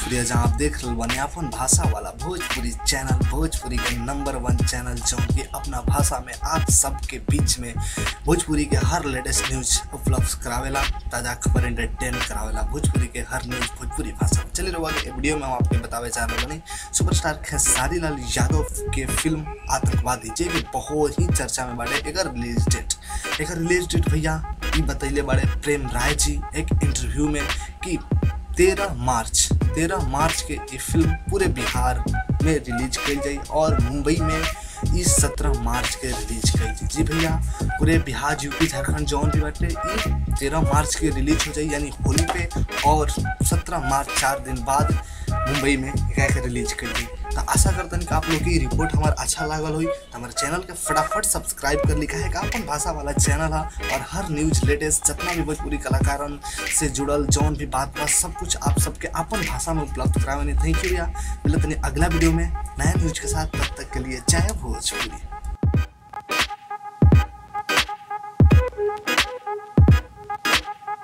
भोजपुरी जहाँ आप देख रहे बने अपन भाषा वाला भोजपुरी चैनल, भोजपुरी के नंबर 1 चैनल जो कि अपना भाषा में आप सबके बीच में भोजपुरी के हर लेटेस्ट न्यूज उपलब्ध करावेला, ताज़ा खबर एंटरटेन करावेला, भोजपुरी के हर न्यूज भोजपुरी भाषा में। चलिए रहुआ के वीडियो में हम आपके बतावे चाह रहे बने सुपरस्टार खेसारी लाल यादव के फिल्म आतंकवादी जे कि बहुत ही चर्चा में बाटे। एक रिलीज डेट भैया ये बतैले बाड़े प्रेम राय जी एक इंटरव्यू में कि 13 मार्च के ये फिल्म पूरे बिहार में रिलीज कल जाई और मुंबई में इस 17 मार्च के रिलीज कल जाई। जी भैया पूरे बिहार यूपी झारखंड जौन भी बाटे ये 13 मार्च के रिलीज हो जाई यानी होली पे, और 17 मार्च 4 दिन बाद मुंबई में एक रिलीज कर दी। तो आशा करते हैं कि आप लोग की रिपोर्ट हमारा अच्छा लागल हुई तो हमारे चैनल के फटाफट सब्सक्राइब कर लिखा है कि अपन भाषा वाला चैनल है और हर न्यूज लेटेस्ट जितना भी भोजपुरी कलाकारन से जुड़ल जौन भी बात सब कुछ आप सबके अपन भाषा में उपलब्ध करावे। थैंक यू भैया, मिलते हैं अगला वीडियो में नया न्यूज के साथ। तब तक के लिए जय भोजपुरी।